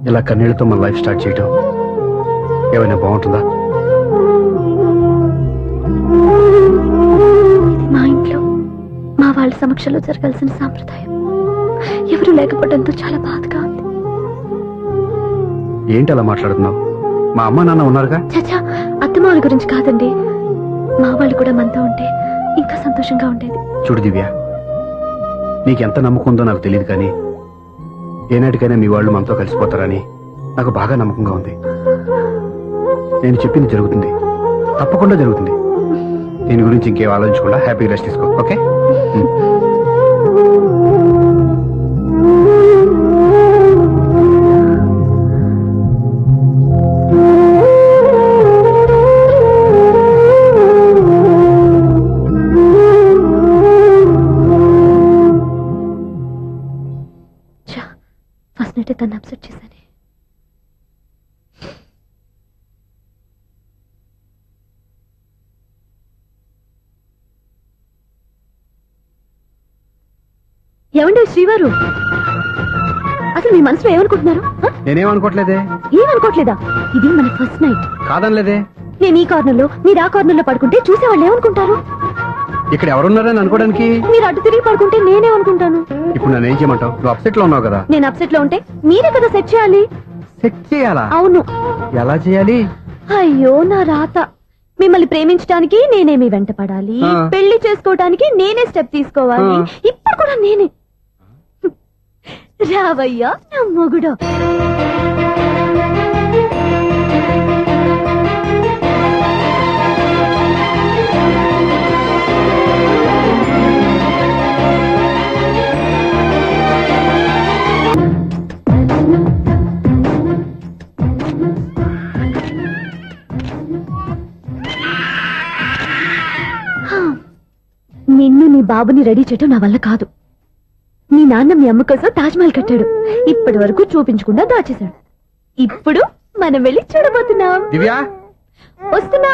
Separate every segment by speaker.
Speaker 1: ఇలా కన్నీళ్లతో మన లైఫ్ స్టార్ట్ చేయటం ఏమైనా బాగుంటుందా?
Speaker 2: మా ఇంట్లో మా వాళ్ళ సమక్షంలో జరగాల్సిన సాంప్రదాయం ఎవరు లేకపోవడంతో చాలా బాధగా ఉంది.
Speaker 1: ఏంటి అలా మాట్లాడుతున్నావు? మా అమ్మ నాన్న ఉన్నారుగా.
Speaker 2: చచ్చా, అత్తమాల గురించి కాదండి. మా వాళ్ళు కూడా మనతో ఉంటే ఇంకా సంతోషంగా ఉండేది.
Speaker 1: చూడు దివ్య, నీకెంత నమ్మకం ఉందో నాకు తెలియదు, కానీ ఏనాటికైనా మీ వాళ్ళు మనతో కలిసిపోతారని నాకు బాగా నమ్మకంగా ఉంది. నేను చెప్పింది జరుగుతుంది, తప్పకుండా జరుగుతుంది. దీని గురించి ఇంకేం ఆలోచించకుండా హ్యాపీగా రెస్ట్ తీసుకో, ఓకే?
Speaker 2: ఫస్ట్ నైట్ తను అప్సెట్ చేశాను. ఏమండి శ్రీవారు, అసలు మీ మనసులో ఏమనుకుంటున్నారు?
Speaker 1: నేనేమనుకోవట్లేదే.
Speaker 2: ఏమనుకోవట్లేదా? ఇది మన ఫస్ట్ నైట్.
Speaker 1: కాదనలేదే.
Speaker 2: నేను ఈ కార్నర్ లో, మీరు ఆ కార్నర్ లో పడుకుంటే చూసేవాళ్ళు ఏమనుకుంటారు?
Speaker 1: ఇక్కడ ఎవరున్నారని అనుకోవడానికి.
Speaker 2: మీరు అటు తిరిగి పడుకుంటే నేనేమనుకుంటాను?
Speaker 1: ఇప్పుడు నన్ను ఏం చేయమంటావు? నువ్వు అప్సెట్ లో ఉన్నావు కదా.
Speaker 2: నేను అప్సెట్ లో ఉంటే మీరే కదా సెట్ చేయాలి.
Speaker 1: సెట్ చేయాలా?
Speaker 2: అవును.
Speaker 1: ఎలా చేయాలి?
Speaker 2: అయ్యో నా రాత. మిమ్మల్ని ప్రేమించడానికి నేనే మీ వెంట పడాలి, పెళ్లి చేసుకోవడానికి నేనే స్టెప్ తీసుకోవాలి. ఇప్పుడు కూడా నేనే. రావయ్యా నా మొగుడు. నిన్ను నీ బాబుని రెడీ చేయటం నా వల్ల కాదు. మీ నాన్న మీ అమ్మ కోసం తాజ్మహల్ కట్టాడు, ఇప్పటి వరకు చూపించకుండా దాచేశాడు. ఇప్పుడు మనం వెళ్ళి చూడబోతున్నాం.
Speaker 1: దివ్య
Speaker 2: వస్తున్నా.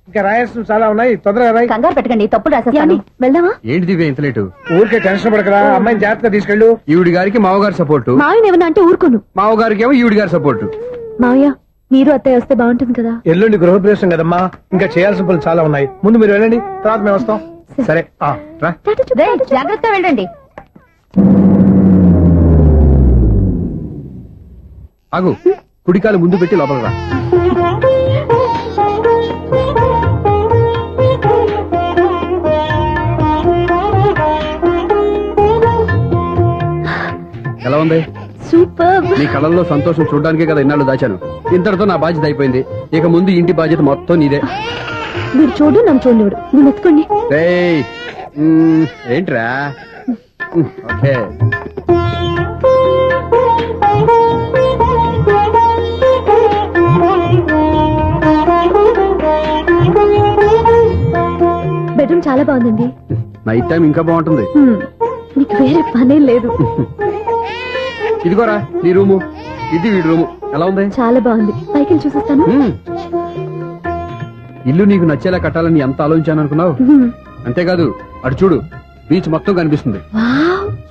Speaker 3: ఇంకా రాయాల్సిన చాలా ఉన్నాయి, తొందరగా రాయి.
Speaker 2: కంగారు పెట్టకండి, తప్పులు రాసేస్తాను. వెళ్దామా?
Speaker 1: ఏంటి దివ్య ఇంత లేటు?
Speaker 3: ఊరికే టెన్షన్ పడకరా, అమ్మాయిని జాగ్రత్తగా తీసుకెళ్ళు.
Speaker 1: ఈవిడి గారికి మావగారు సపోర్టు,
Speaker 2: మావయ్య ఏమన్నా అంటే ఊరుకోను.
Speaker 1: మావగారికి ఏమో ఈవిడి గారి సపోర్టు.
Speaker 2: మావయ్య మీరు అత్తయ్య వస్తే బాగుంటుంది కదా.
Speaker 3: ఎల్లుండి గృహప్రవేశం కదమ్మా, ఇంకా చేయాల్సిన పనులు చాలా ఉన్నాయి. ముందు మీరు వెళ్ళండి, తర్వాత మేము వస్తాం.
Speaker 1: సరే రా.
Speaker 2: జాగ్రత్త వెళ్ళండి.
Speaker 1: ఆగు, కుడికాలు ముందు పెట్టి లోపల రా. ఎలా ఉంది?
Speaker 2: సూపర్.
Speaker 1: నీ కళ్ళల్లో సంతోషం చూడడానికే కదా ఇన్నాళ్ళు దాచాను. ఇంతటితో నా బాధ్యత అయిపోయింది. ఇక ముందు ఇంటి బాధ్యత మొత్తం నీదే.
Speaker 2: మీరు చూడు, నన్ను చూడలేడు. నేను ఎత్తుకోండి.
Speaker 1: ఏంట్రా? ఓకే.
Speaker 2: బెడ్రూమ్ చాలా బాగుందండి.
Speaker 1: నైట్ టైం ఇంకా బాగుంటుంది.
Speaker 2: మీకు వేరే పనే లేదు.
Speaker 1: ఇదిగోరా నీ రూము, ఇది వీడి రూము. ఎలా ఉంది?
Speaker 2: చాలా బాగుంది. పైకి చూసేస్తాను.
Speaker 1: ఇల్లు నీకు నచ్చేలా కట్టాలని ఎంత ఆలోచించాను అనుకున్నావు? అంతేకాదు, అటు చూడు, బీచ్ మొత్తం కనిపిస్తుంది.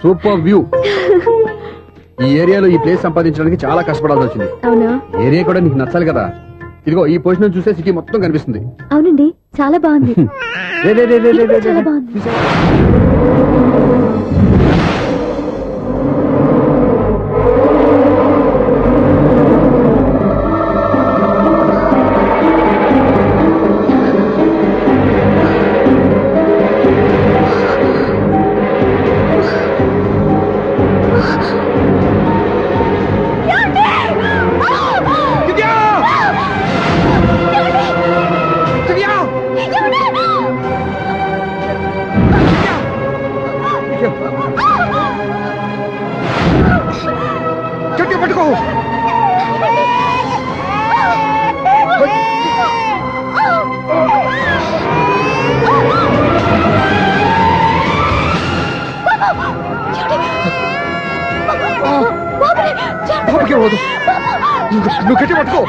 Speaker 1: Super view. ఈ ఏరియాలో ఈ ప్లేస్ సంపాదించడానికి చాలా కష్టపడాల్సి వచ్చింది.
Speaker 2: అవునా?
Speaker 1: ఏరియా కూడా నీకు నచ్చాలి కదా. ఇదిగో ఈ పొజిషన్ చూసే సిటీ మొత్తం కనిపిస్తుంది.
Speaker 2: అవునండి, చాలా బాగుంది. చాలా బాగుంది.
Speaker 3: పట్టుకో. బాబుకే పోదు, నువ్వు గట్టి పట్టుకో.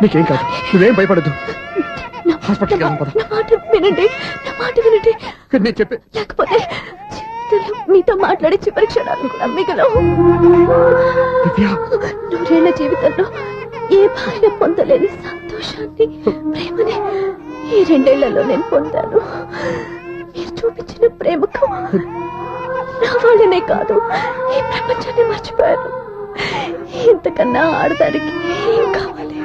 Speaker 1: నీకేం కాదు, నువ్వేం భయపడద్దు. హాస్పిటల్కి వెళ్దాం పద.
Speaker 2: నా మాట వినండి, నా మాట వినండి.
Speaker 1: నేను చెప్పే
Speaker 2: లేకపోతే జీవితంలో మీతో మాట్లాడే చివరి క్షణాలు కూడా మిగలవు.
Speaker 1: దివ్య,
Speaker 2: 100 ఏళ్ల జీవితంలో ఏ భార్య పొందలేని సంతోషాన్ని, ప్రేమని ఈ 2 ఏళ్లలో నేను పొందాను. మీరు చూపించిన ప్రేమకు నా వాళ్ళనే కాదు, ఈ ప్రపంచాన్ని మర్చిపోయాను. ఇంతకన్నా ఆడదానికి ఏం కావాలి?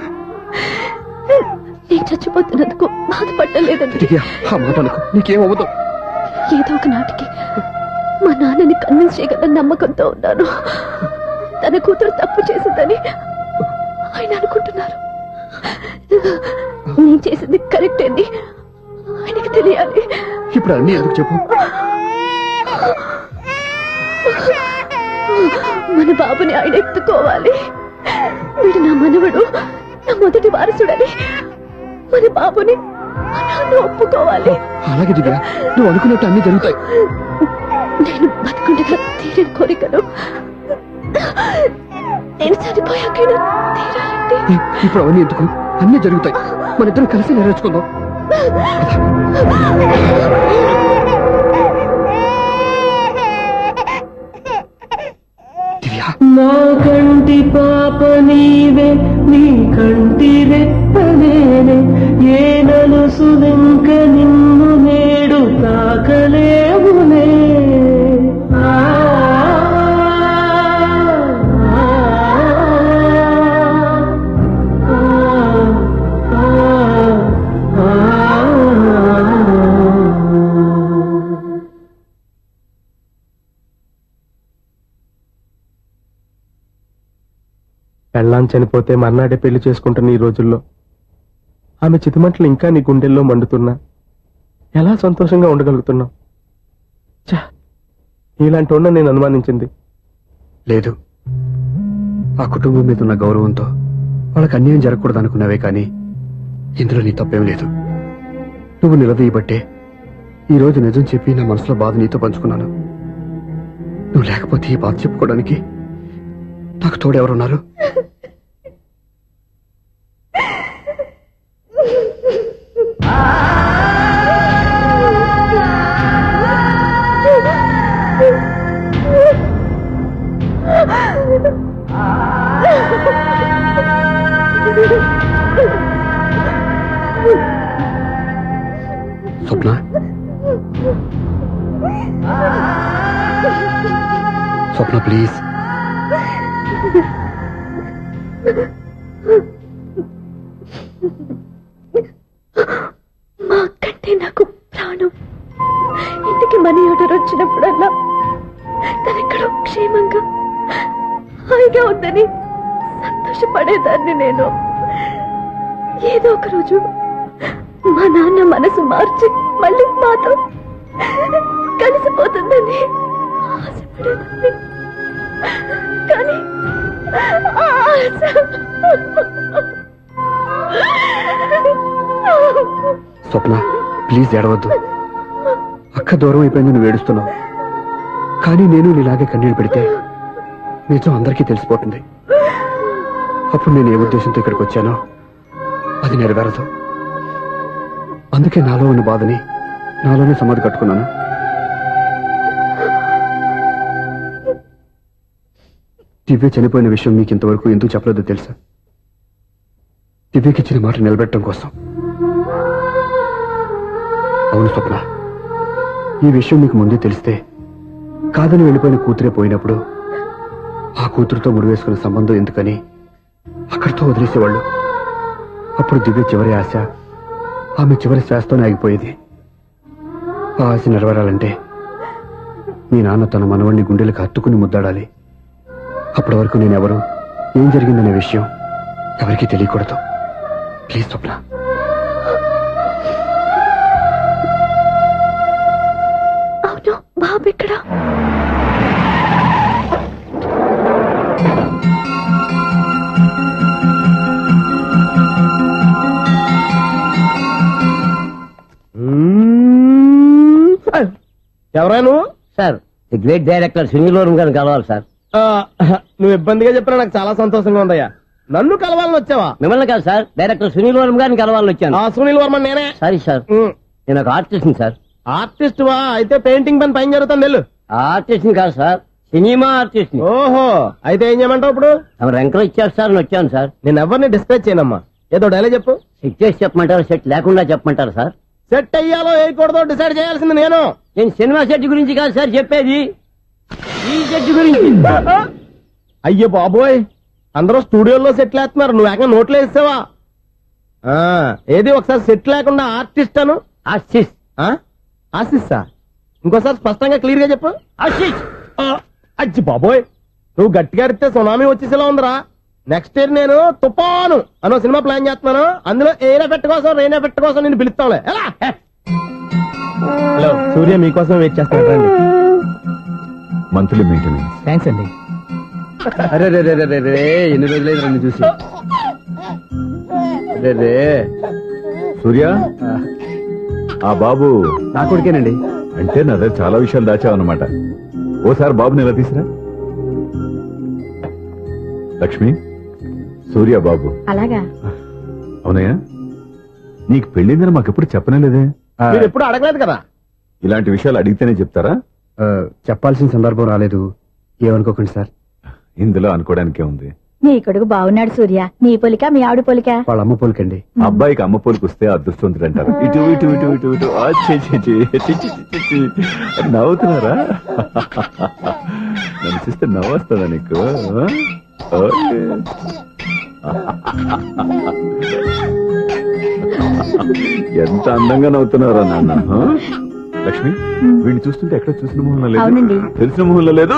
Speaker 2: నేను చచ్చిపోతున్నందుకు బాధపడలేదండి.
Speaker 1: దివ్య, ఆ మాట అనుకో, నీకేమవ్వదు.
Speaker 2: ఏదో ఒక నాటికి మా నాన్నని కన్విన్స్ చేయగల నమ్మకంతో ఉన్నాను. తన కూతురు తప్పు చేసిందని ఆయన అనుకుంటున్నారు. నేను చేసింది కరెక్ట్ అని ఆయనకి తెలియాలి.
Speaker 1: ఇప్పుడు అన్నీ ఎందుకు చెప్పు.
Speaker 2: మన బాబుని ఆయన ఎత్తుకోవాలి. వీడు నా మనవడు, నా మొదటి వారసుడని మన బాబుని మా నాన్న ఒప్పుకోవాలి.
Speaker 1: అలాగే దివ్య, నువ్వు అనుకున్నట్టు అన్ని జరుగుతాయి.
Speaker 2: నేను బతుకుండగా తీరని కోరికను నేను చనిపోయాకైనా తీరాలండి.
Speaker 1: ఇప్పుడు అవన్నీ ఎందుకు, అన్ని జరుగుతాయి. మన ఇద్దరం కలిసి నెరవేర్చుకుందాం. దివ్య,
Speaker 4: నా కంటి పాప నీవే, నీ కంటి రెప్ప నేనే, ఏ నలుసు వెంక నిన్ను నేడు తాకలేవునే. ఆ, పెళ్ళాం చనిపోతే మర్నాడే పెళ్లి చేసుకుంటున్న ఈ రోజుల్లో ఆమె చితిమంటలు ఇంకా నీ గుండెల్లో మండుతున్నా ఎలా సంతోషంగా ఉండగలుగుతున్నావు? ఛ, ఇలాంటి ఉన్న నేను అనుమానించింది.
Speaker 1: లేదు, ఆ కుటుంబం మీద ఉన్న గౌరవంతో వాళ్ళకి అన్యాయం జరగకూడదు అనుకున్నావే కానీ ఇందులో నీ తప్పేం లేదు. నువ్వు నిలదీయబట్టే ఈ రోజు నిజం చెప్పి నా మనసులో బాధ నీతో పంచుకున్నాను. నువ్వు లేకపోతే ఈ బాధ చెప్పుకోవడానికి నాకు తోడెవరున్నారు? స్వప్న, స్వప్న ప్లీజ్.
Speaker 2: మా అక్కంటే నాకు ప్రాణం. ఇంటికి మనీ ఆర్డర్ వచ్చినప్పుడల్లా తనెక్కడో క్షేమంగా హాయిగా ఉందని సంతోషపడేదాన్ని నేను. ఏదో ఒక రోజు మా నాన్న మనసు మార్చి మళ్ళీ మాతో కలిసిపోతుందని ఆశపడేదాన్ని. కానీ ఆ ఆశ
Speaker 1: స్వప్న ప్లీజ్ ఏడవద్దు. అక్క దూరం అయిపోయింది, నువ్వు ఏడుస్తున్నావు. కానీ నేను నీలాగే కన్నీళ్ళు పెడితే నిజం అందరికీ తెలిసిపోతుంది. అప్పుడు నేను ఏ ఉద్దేశంతో ఇక్కడికి వచ్చానో అది నెరవేరదు. అందుకే నాలో ఉన్న బాధని నాలోనే సమాధి కట్టుకున్నాను. దివ్య చనిపోయిన విషయం మీకు ఇంతవరకు ఎందుకు చెప్పలేదో తెలుసా? దివ్యకి ఇచ్చిన మాట నిలబెట్టడం కోసం. అవును స్వప్న, ఈ విషయం మీకు ముందే తెలిస్తే కాదని వెళ్ళిపోయిన కూతురే పోయినప్పుడు ఆ కూతురుతో ముడివేసుకున్న సంబంధం ఎందుకని అక్కడితో వదిలేసేవాళ్ళు. అప్పుడు దివ్య చివరి ఆశ ఆమె చివరి శ్వాసతోనే ఆగిపోయేది. ఆ ఆశ నెరవేరాలంటే మీ నాన్న తన మనవణ్ణి గుండెలకు హత్తుకుని ముద్దాడాలి. అప్పటి వరకు నేనెవరు, ఏం జరిగిందనే విషయం ఎవరికీ తెలియకూడదు. ప్లీజ్ స్వప్న.
Speaker 2: అవును, బాబు ఎక్కడా?
Speaker 3: ఎవరా నువ్వు?
Speaker 4: Sir, the great director Sunil Varma గారిని కలవాలి సార్.
Speaker 3: నువ్వు ఇబ్బందిగా చెప్పినా నాకు చాలా సంతోషంగా ఉందయ్యా. నన్ను కలవాలని వచ్చావా?
Speaker 5: మిమ్మల్ని కాదు సార్, డైరెక్టర్ సునీల్ వర్మ గారిని కలవాలని వచ్చాను.
Speaker 3: సునీల్ వర్మ నేనే.
Speaker 5: సారీ సార్, నేను ఒక ఆర్టిస్ట్ సార్.
Speaker 3: ఆర్టిస్ట్ వా? అయితే పెయింటింగ్ పని పైన జరుగుతుంది వెళ్ళు.
Speaker 5: ఆర్టిస్ట్ కాదు సార్, సినిమా ఆర్టిస్ట్.
Speaker 3: ఓహో, అయితే ఏం చేయమంటావు ఇప్పుడు?
Speaker 5: ఎంకరేజ్ ఇచ్చారు సార్ అని వచ్చాను సార్.
Speaker 3: నేను ఎవరిని డిస్కస్ చేయనమ్మా. ఏదో డైలాగ్ చెప్పు.
Speaker 5: సెట్ చేసి చెప్పమంటారా, సెట్ లేకుండా చెప్పమంటారా సార్?
Speaker 3: సెట్ అయ్యాలో వేయకూడదో డిసైడ్ చేయాల్సింది నేను.
Speaker 5: నేను సినిమా సెట్ గురించి కాదు సార్ చెప్పేది, ఈ సెట్ గురించి.
Speaker 3: అయ్యో బాబోయ్, అందరూ స్టూడియోలో సెట్ లేస్తున్నారు, నువ్వు ఏకంగా నోట్లో వేస్తావా? ఏది ఒకసారి సెట్ లేకుండా ఆర్టిస్ట్ అను.
Speaker 5: ఆర్టిస్ట్.
Speaker 3: ఆశిస్సా? ఇంకోసారి స్పష్టంగా క్లియర్ గా చెప్పు.
Speaker 5: ఆర్టిస్ట్.
Speaker 3: అచ్చి బాబోయ్, నువ్వు గట్టిగా అడిగితే సునామీ వచ్చేసేలా ఉందిరా. నెక్స్ట్ ఇయర్ నేను తుఫాను అనో సినిమా ప్లాన్ చేస్తున్నాను. అందులో ఎయిర్ ఎఫెక్ట్ కోసం, రెయిన్ ఎఫెక్ట్ కోసం నేను పిలుస్తాంలే. ఎలా? హలో, సూర్య మీకోసం వెయిట్ చేస్తాను, రండి.
Speaker 1: Monthly maintenance.
Speaker 3: థ్యాంక్స్ అండి.
Speaker 1: అరే రే రే రే రే, ఎన్ని రోజులైంది రండి చూసి. రే రే సూర్య, ఆ బాబు నా కొడుకేనండి. అంటే నా దగ్గర చాలా విషయాలు దాచావన్నమాట. ఓసారి బాబుని ఎలా తీసురా. లక్ష్మి, సూర్య బాబు.
Speaker 2: అలాగా?
Speaker 1: అవునయ్యా, నీకు పెళ్ళిందని మాకెప్పుడు చెప్పనేలేదే.
Speaker 3: మీరు ఎప్పుడు అడగలేదు కదా.
Speaker 1: ఇలాంటి విషయాలు అడిగితేనే చెప్తారా? చెప్పాల్సిన సందర్భం రాలేదు, ఏమనుకోకండి సార్. ఇందులో అనుకోవడానికే ఉంది.
Speaker 2: నీ కొడుకు బాగున్నాడు సూర్య. నీ పొలిక మీ ఆవిడ పొలిక?
Speaker 1: వాళ్ళ అమ్మ పోలికండి. అబ్బాయికి అమ్మ పోలికి వస్తే అదృష్టవంతుడు అంటారు. ఇటు ఇటు ఇటు ఇటు ఇటు ఆ, ఛీ, ఛీ, ఛీ, ఛీ, ఛీ, ఛీ, ఛీ. నవ్వుతున్నారా? నన్ను చూస్తే నవ్వొస్తుందా నీకు? ఓకే. ఎంత అందంగా నవ్వుతున్నారా నాన్న. లక్ష్మి, వీడిని చూస్తుంటే ఎక్కడ చూసిన మొహంలో లేదు,
Speaker 2: అవునండి.
Speaker 1: తెలిసిన మొహంలో లేదు.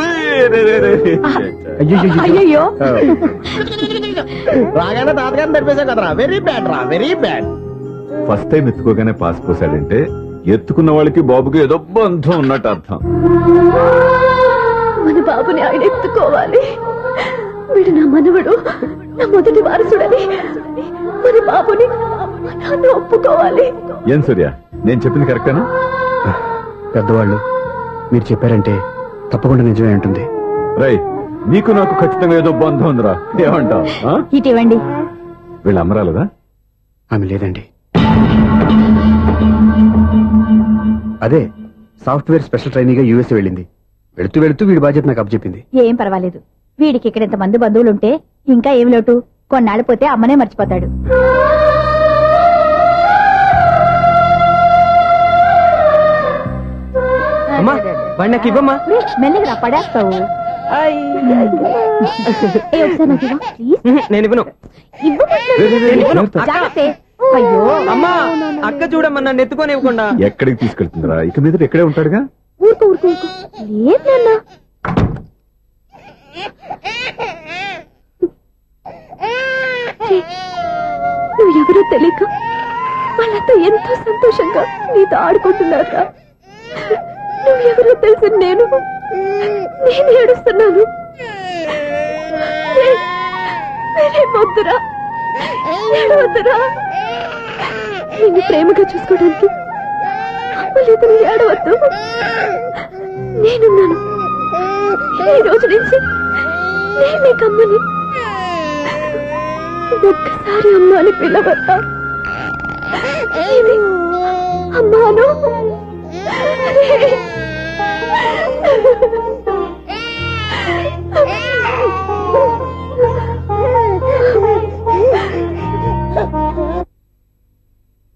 Speaker 2: అయ్యో,
Speaker 3: రాగానే తాతగారిని నడిపేశాం కదరా. వెరీ బ్యాడ్ రా, వెరీ బ్యాడ్.
Speaker 1: ఫస్ట్ టైం ఎత్తుకోగానే పాస్ పోసాడంటే ఎత్తుకున్న వాళ్ళకి బాబుకి ఏదో బంధం ఉన్నట్టు అర్థం.
Speaker 2: మన బాబుని ఆయన ఎత్తుకోవాలి. వీడు నా మనవడు, నా మొదటి వారసుడని మన బాబుని మా నాన్న ఒప్పుకోవాలి.
Speaker 1: ఏం సూర్య, నేను చెప్పింది కరెక్టేనా? పెద్దవాళ్ళు మీరు చెప్పారంటే తప్పకుండా నిజమే ఉంటుంది. రై, నీకు నాకు ఖచ్చితంగా ఏదో బంధం ఉందిరా, ఏమంటావు?
Speaker 2: ఇటీవండి.
Speaker 1: వీళ్ళ అమ్మరాలదా? ఆమె లేదండి. అదే సాఫ్ట్వేర్ స్పెషల్ ట్రైనింగ్ గా యూఎస్ వెళ్ళింది. వెళుతూ వెళుతూ వీడి బాధ్యత నాకు అప్పచెప్పింది.
Speaker 2: ఏం పర్వాలేదు, వీడికి ఇక్కడ ఇంతమంది బంధువులుంటే ఇంకా ఏం లోటు. కొన్నాళ్ళు పోతే అమ్మనే మర్చిపోతాడు.
Speaker 3: అమ్మా, వాడి నాకు ఇవ్వమ్మా.
Speaker 2: మెల్లగా పడేస్తావు.
Speaker 3: నేను ఇవ్వను.
Speaker 2: అయ్యో
Speaker 3: అమ్మా, అక్క చూడమ్మా, నన్ను ఎత్తుకొని ఇవ్వకుండా.
Speaker 1: ఎక్కడికి తీసుకెళ్తుందిరా? ఇక మీద ఇక్కడే ఉంటాడుగా.
Speaker 2: ఊరుకో ఊరుకో ఊరుకో. లేదన్నా, నువ్వు ఎవరో తెలియక వాళ్ళంతా ఎంతో సంతోషంగా నీతో ఆడుకుంటున్నారా. నువ్వు ఎవరో తెలిసి నేను ఏడుస్తున్నాను. వద్దురా, ఏడవద్దురా. నిన్ను ప్రేమగా చూసుకోవడానికి అమ్మలేదు, నువ్వు ఏడవద్దు. నేనున్నాను. ఈ రోజు నుంచి నేను నీకు అమ్మని. ఒక్కసారి అమ్మ అని పిలవద్దా? అమ్మాను.